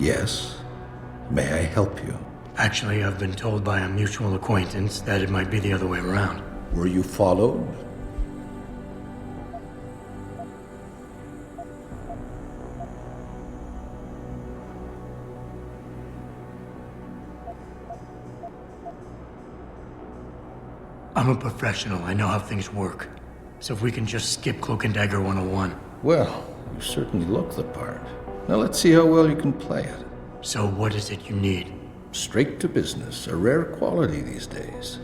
Yes. May I help you? Actually, I've been told by a mutual acquaintance that it might be the other way around. Were you followed? I'm a professional. I know how things work. So if we can just skip Cloak and Dagger 101. Well, you certainly look the part. Now let's see how well you can play it. So what is it you need? Straight to business, a rare quality these days.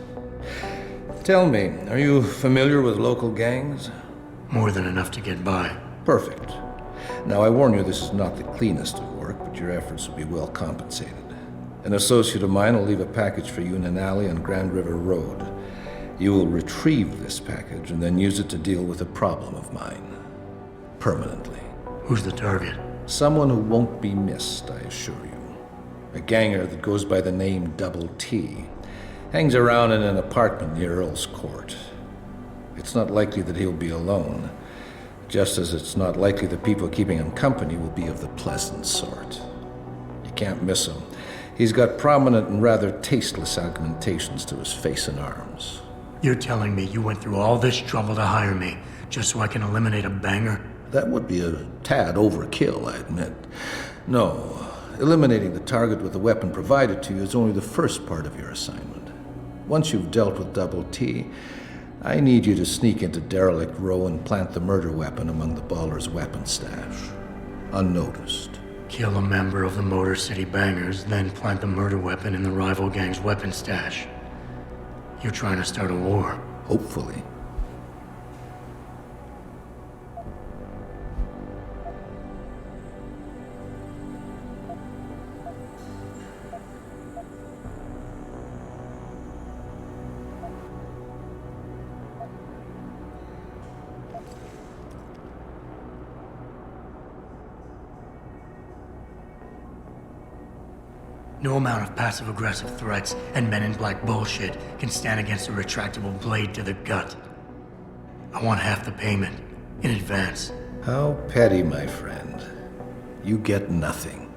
Tell me, are you familiar with local gangs? More than enough to get by. Perfect. Now I warn you, this is not the cleanest of work, but your efforts will be well compensated. An associate of mine will leave a package for you in an alley on Grand River Road. You will retrieve this package and then use it to deal with a problem of mine. Permanently. Who's the target? Someone who won't be missed, I assure you. A ganger that goes by the name Double T. Hangs around in an apartment near Earl's Court. It's not likely that he'll be alone, just as it's not likely the people keeping him company will be of the pleasant sort. You can't miss him. He's got prominent and rather tasteless augmentations to his face and arms. You're telling me you went through all this trouble to hire me, just so I can eliminate a banger? That would be a tad overkill, I admit. No, eliminating the target with the weapon provided to you is only the first part of your assignment. Once you've dealt with Double T, I need you to sneak into Derelict Row and plant the murder weapon among the Baller's weapon stash. Unnoticed. Kill a member of the Motor City Bangers, then plant the murder weapon in the rival gang's weapon stash. You're trying to start a war. Hopefully. No amount of passive-aggressive threats and men-in-black bullshit can stand against a retractable blade to the gut. I want half the payment, in advance. How petty, my friend. You get nothing.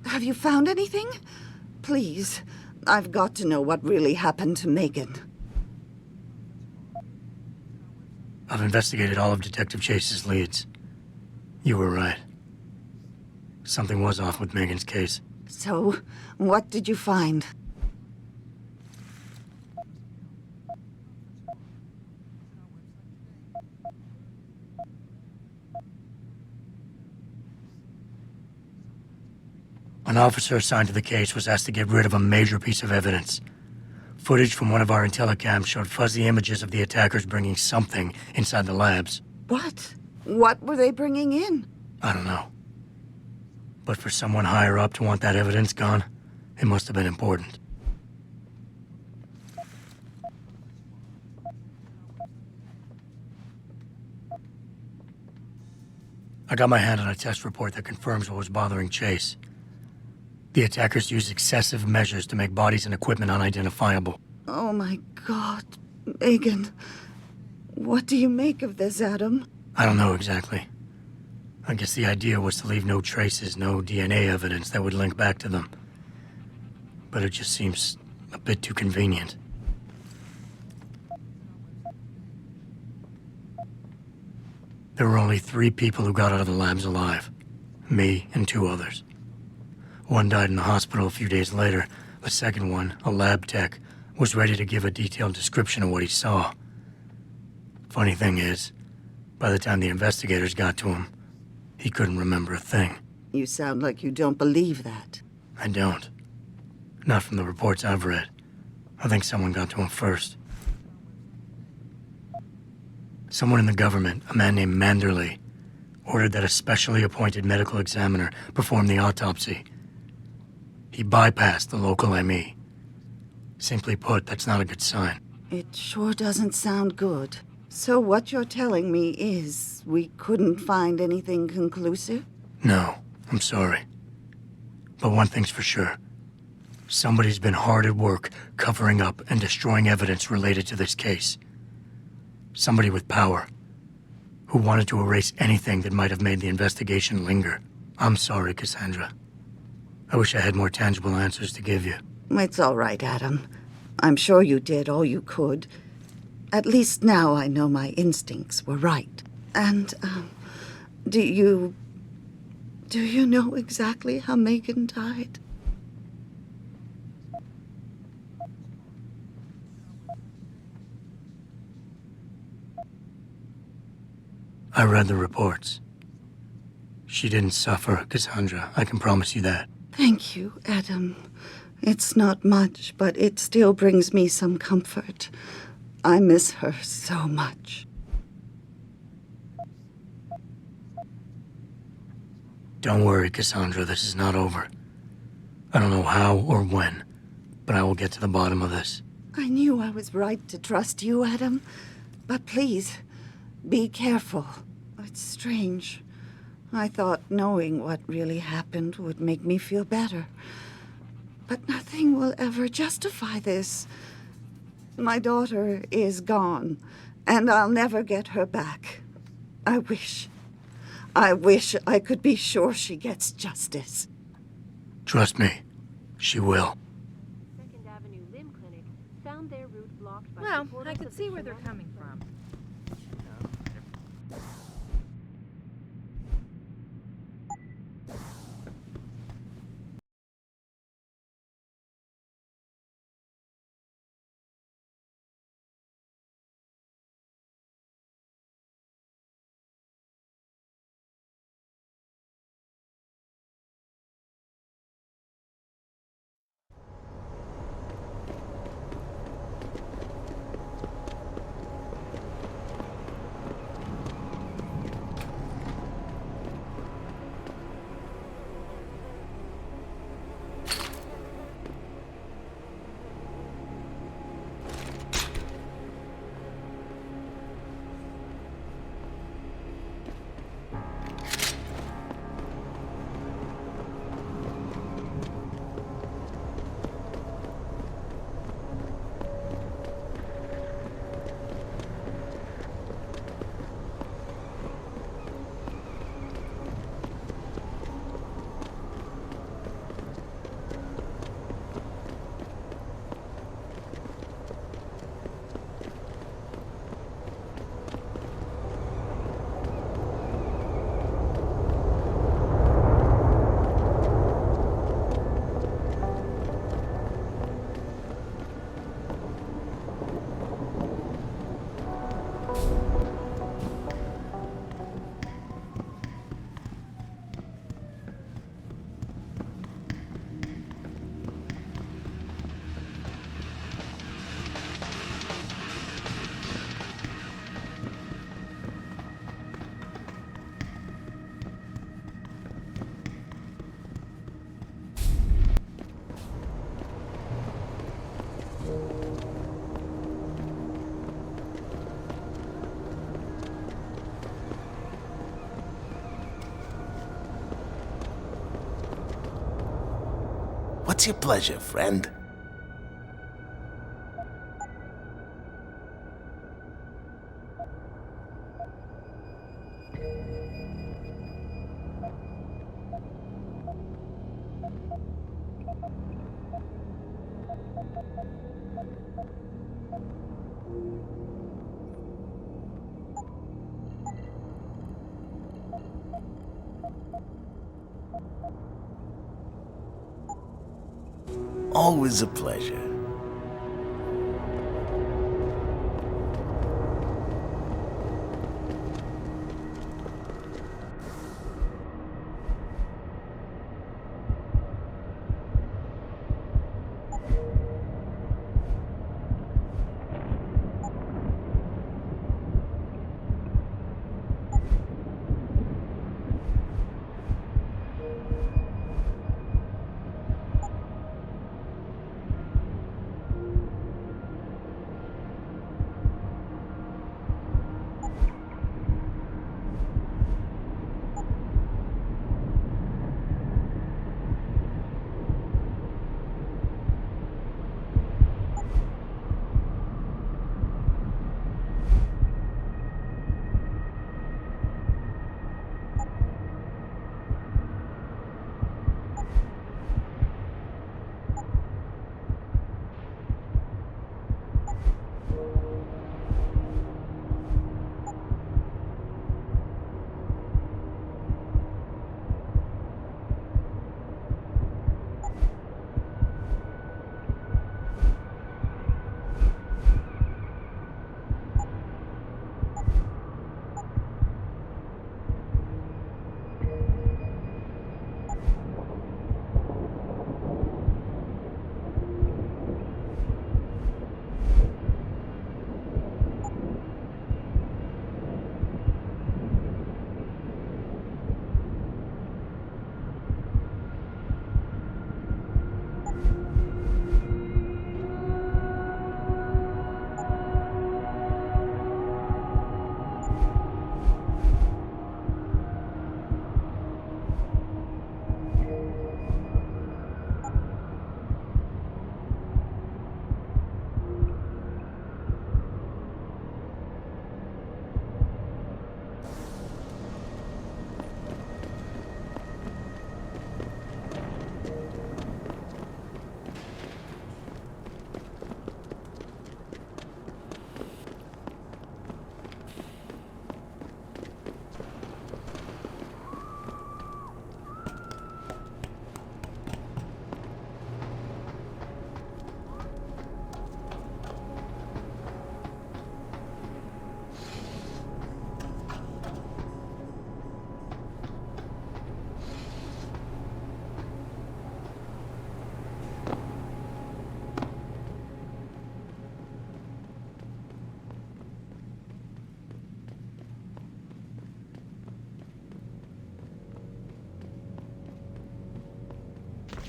Have you found anything? Please, I've got to know what really happened to Megan. I've investigated all of Detective Chase's leads. You were right. Something was off with Megan's case. So, what did you find? An officer assigned to the case was asked to get rid of a major piece of evidence. Footage from one of our intellicams showed fuzzy images of the attackers bringing something inside the labs. What? What were they bringing in? I don't know. But for someone higher up to want that evidence gone, it must have been important. I got my hand on a test report that confirms what was bothering Chase. The attackers used excessive measures to make bodies and equipment unidentifiable. Oh my God, Megan. What do you make of this, Adam? I don't know exactly. I guess the idea was to leave no traces, no DNA evidence that would link back to them. But it just seems a bit too convenient. There were only 3 people who got out of the labs alive. Me and 2 others. One died in the hospital a few days later. The second one, a lab tech, was ready to give a detailed description of what he saw. Funny thing is, by the time the investigators got to him, he couldn't remember a thing. You sound like you don't believe that. I don't. Not from the reports I've read. I think someone got to him first. Someone in the government, a man named Manderley, ordered that a specially appointed medical examiner perform the autopsy. He bypassed the local ME. Simply put, that's not a good sign. It sure doesn't sound good. So what you're telling me is we couldn't find anything conclusive? No, I'm sorry. But one thing's for sure. Somebody's been hard at work covering up and destroying evidence related to this case. Somebody with power, who wanted to erase anything that might have made the investigation linger. I'm sorry, Cassandra. I wish I had more tangible answers to give you. It's all right, Adam. I'm sure you did all you could. At least now I know my instincts were right. And, do you know exactly how Megan died? I read the reports. She didn't suffer, Cassandra. I can promise you that. Thank you, Adam. It's not much, but it still brings me some comfort. I miss her so much. Don't worry, Cassandra. This is not over. I don't know how or when, but I will get to the bottom of this. I knew I was right to trust you, Adam. But please, be careful. It's strange. I thought knowing what really happened would make me feel better. But nothing will ever justify this. My daughter is gone, and I'll never get her back. I wish I could be sure she gets justice. Trust me, she will. Second Avenue Limb Clinic found their route blocked by Well, supporters I could of see the where they're Shalom coming from. What's your pleasure, friend? Always a pleasure.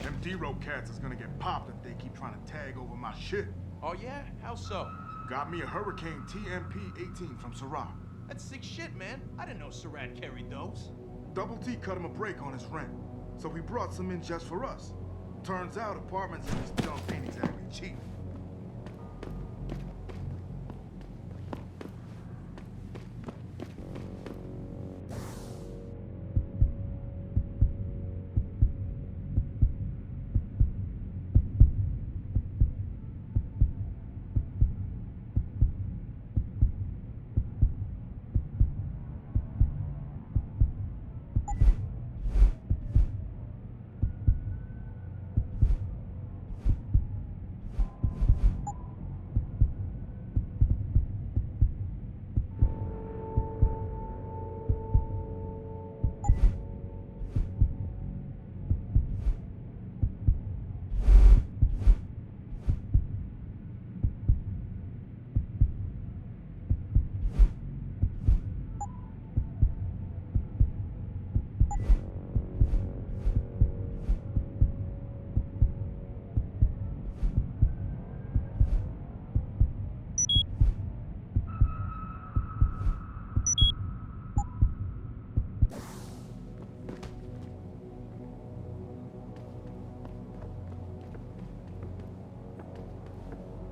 Them D-Row cats is gonna get popped if they keep trying to tag over my shit. Oh yeah? How so? Got me a Hurricane TMP-18 from Syrah. That's sick shit, man. I didn't know Surratt carried those. Double T cut him a break on his rent, so we brought some in just for us. Turns out apartments in this dump ain't exactly cheap.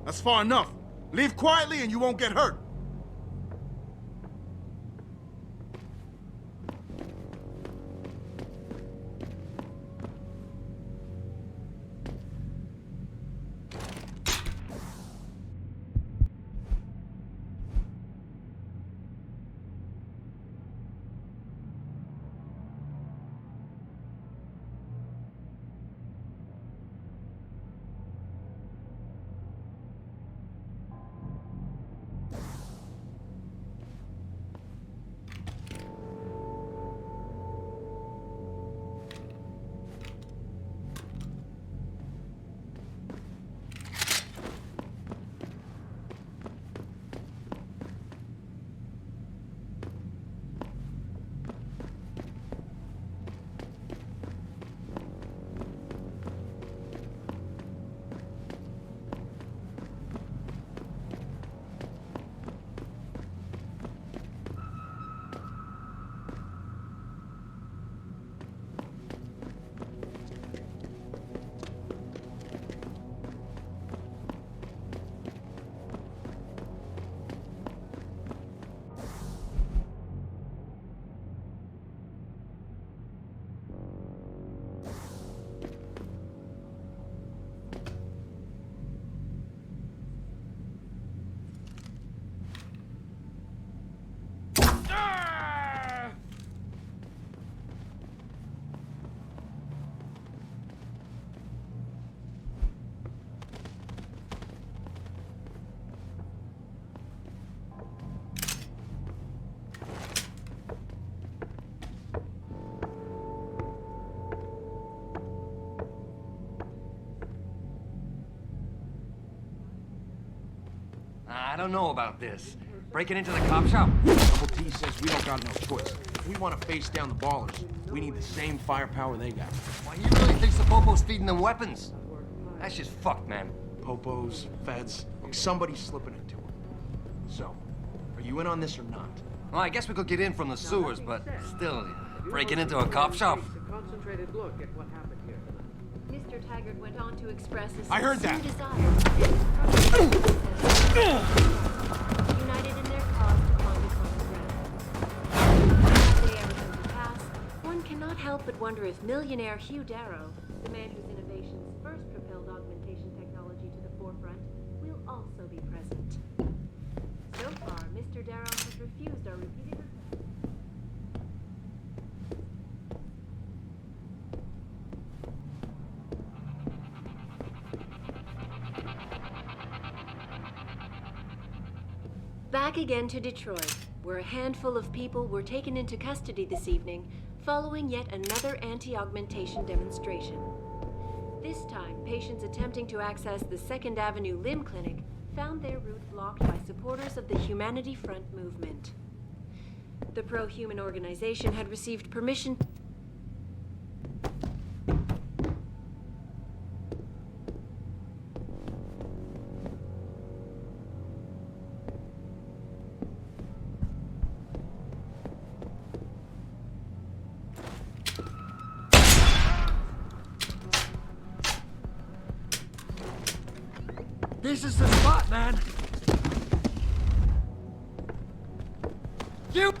That's far enough. Leave quietly and you won't get hurt. I don't know about this. Breaking into the cop shop? Double T says we don't got no choice. If we want to face down the ballers, we need the same firepower they got. Why, you really think the Popo's feeding them weapons? That's just fucked, man. Popos, feds, look, somebody's slipping into them. So, are you in on this or not? Well, I guess we could get in from the sewers, but still, breaking into a cop shop? Concentrated look at what happened here tonight. Mr. Taggart went on to express a I heard sincere that. desire united in their cause to find a common ground. As they ever come to pass, one cannot help but wonder if millionaire Hugh Darrow, the man whose innovations first propelled augmentation technology to the forefront, will also be present. So far, Mr. Darrow has refused our repeated requests. Back again to Detroit, where a handful of people were taken into custody this evening following yet another anti-augmentation demonstration. This time, patients attempting to access the 2nd Avenue Limb Clinic found their route blocked by supporters of the Humanity Front movement. The pro-human organization had received permission This is the spot, man! You!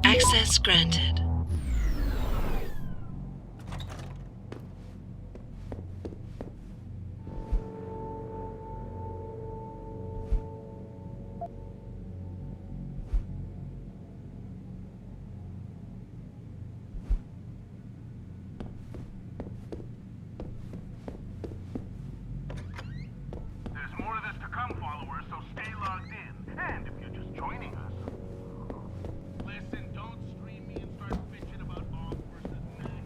Access granted. There's more of this to come, followers, so stay logged in. And if you're just joining us, listen, don't stream me and start bitching about Og versus National.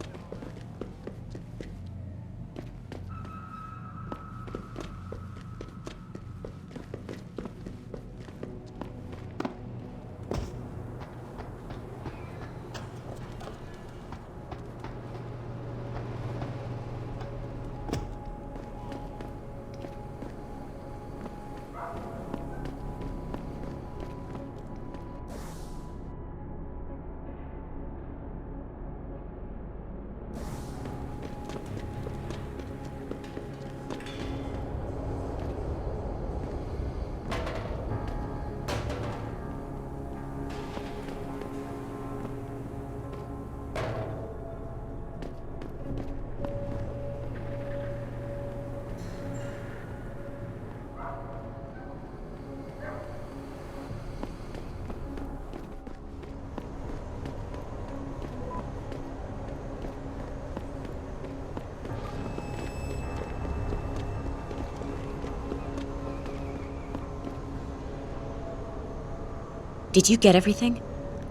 Did you get everything?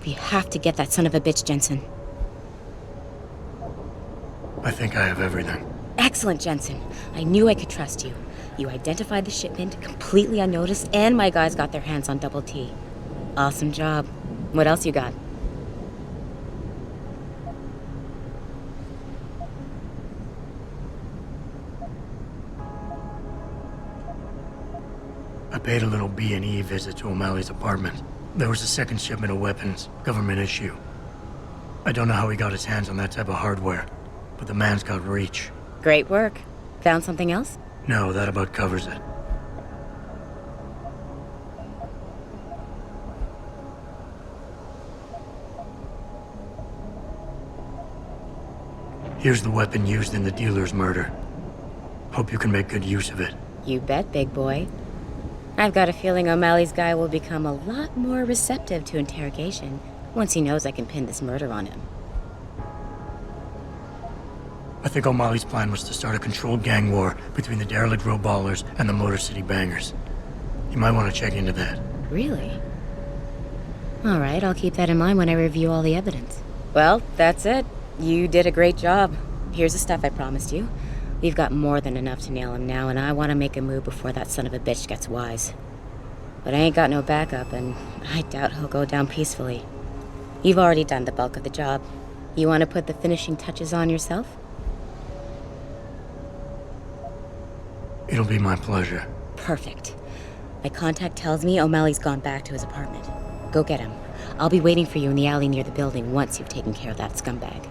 We have to get that son of a bitch, Jensen. I think I have everything. Excellent, Jensen. I knew I could trust you. You identified the shipment completely unnoticed, and my guys got their hands on Double T. Awesome job. What else you got? I paid a little B&E visit to O'Malley's apartment. There was a second shipment of weapons, government issue. I don't know how he got his hands on that type of hardware, but the man's got reach. Great work. Found something else? No, that about covers it. Here's the weapon used in the dealer's murder. Hope you can make good use of it. You bet, big boy. I've got a feeling O'Malley's guy will become a lot more receptive to interrogation once he knows I can pin this murder on him. I think O'Malley's plan was to start a controlled gang war between the derelict road ballers and the Motor City bangers. You might want to check into that. Really? All right, I'll keep that in mind when I review all the evidence. Well, that's it. You did a great job. Here's the stuff I promised you. We've got more than enough to nail him now, and I want to make a move before that son of a bitch gets wise. But I ain't got no backup, and I doubt he'll go down peacefully. You've already done the bulk of the job. You want to put the finishing touches on yourself? It'll be my pleasure. Perfect. My contact tells me O'Malley's gone back to his apartment. Go get him. I'll be waiting for you in the alley near the building once you've taken care of that scumbag.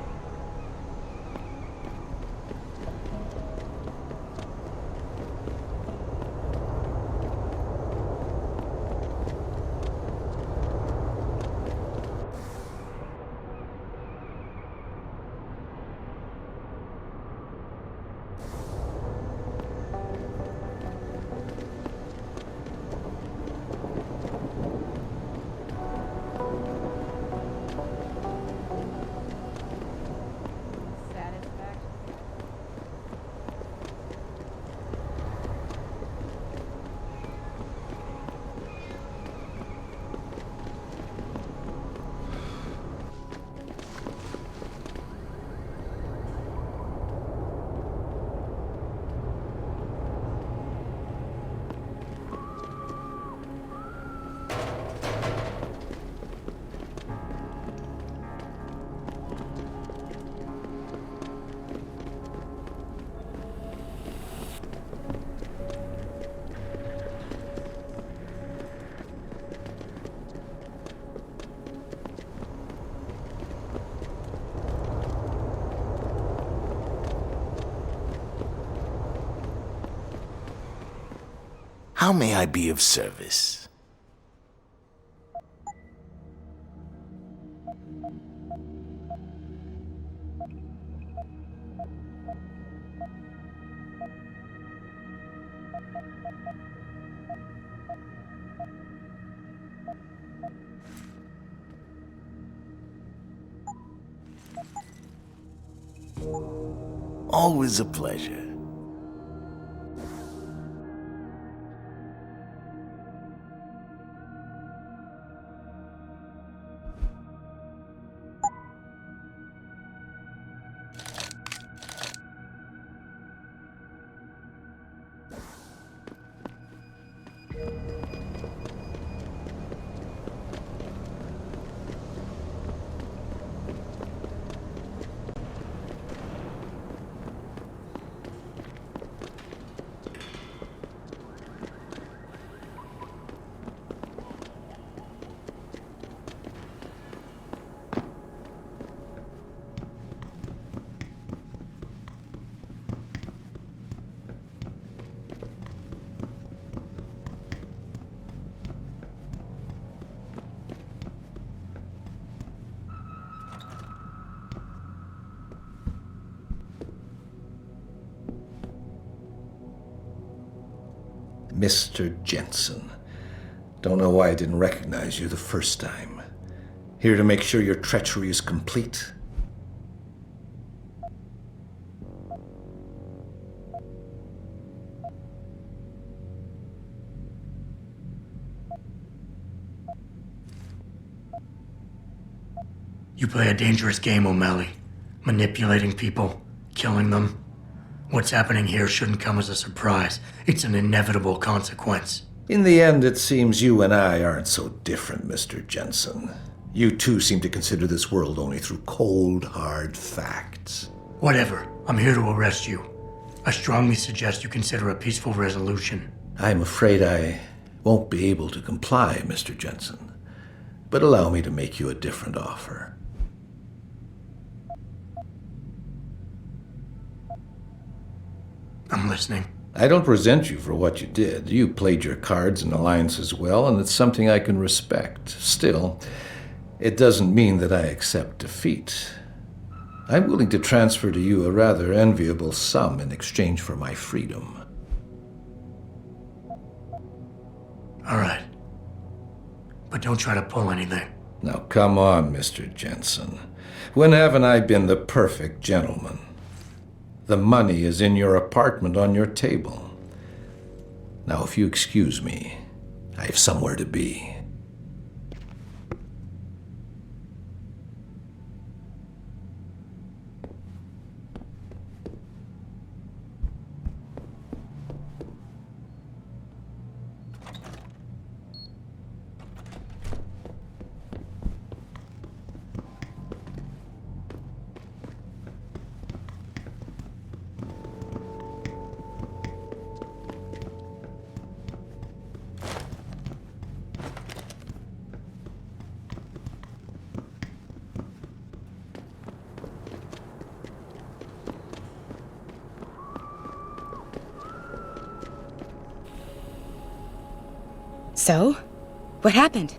How may I be of service? Always a pleasure. Mr. Jensen. Don't know why I didn't recognize you the first time. Here to make sure your treachery is complete. You play a dangerous game, O'Malley. Manipulating people, killing them. What's happening here shouldn't come as a surprise. It's an inevitable consequence. In the end, it seems you and I aren't so different, Mr. Jensen. You too seem to consider this world only through cold, hard facts. Whatever. I'm here to arrest you. I strongly suggest you consider a peaceful resolution. I'm afraid I won't be able to comply, Mr. Jensen. But allow me to make you a different offer. I'm listening. I don't resent you for what you did. You played your cards and alliances well, and it's something I can respect. Still, it doesn't mean that I accept defeat. I'm willing to transfer to you a rather enviable sum in exchange for my freedom. All right. But don't try to pull anything. Now come on, Mr. Jensen. When haven't I been the perfect gentleman? The money is in your apartment on your table. Now, if you excuse me, I have somewhere to be. So? What happened?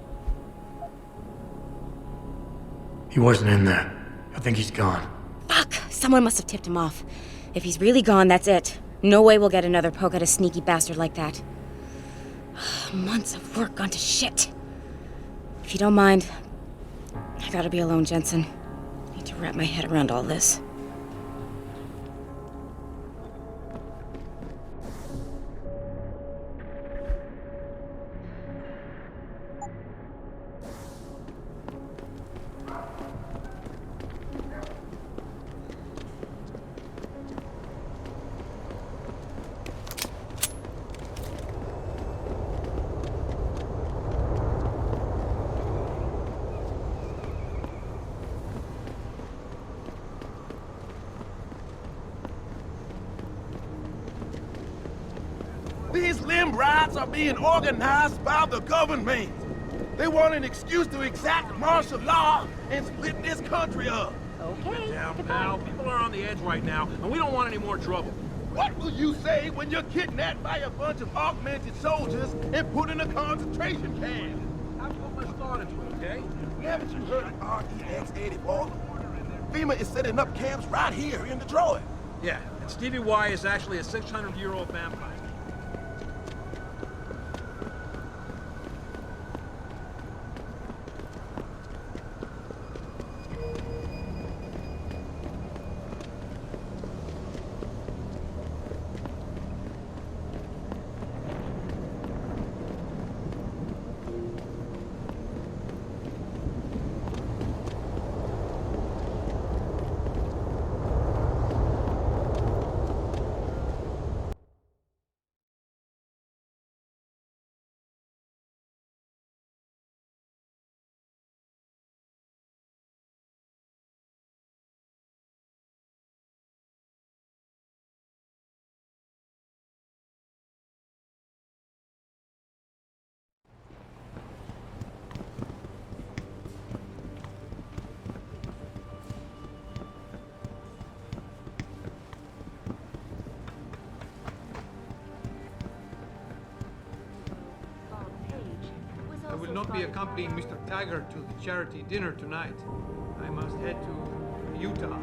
He wasn't in there. I think he's gone. Fuck! Someone must have tipped him off. If he's really gone, that's it. No way we'll get another poke at a sneaky bastard like that. Months of work gone to shit. If you don't mind, I gotta be alone, Jensen. Need to wrap my head around all this. These limb riots are being organized by the government. They want an excuse to exact martial law and split this country up. Okay. Down, pal. People are on the edge right now, and we don't want any more trouble. What will you say when you're kidnapped by a bunch of augmented soldiers and put in a concentration camp? I put my thought into it, okay? Haven't you heard of REX-84? FEMA is setting up camps right here in Detroit. Yeah, and Stevie Y is actually a 600-year-old vampire. I will not be accompanying Mr. Taggart to the charity dinner tonight. I must head to Utah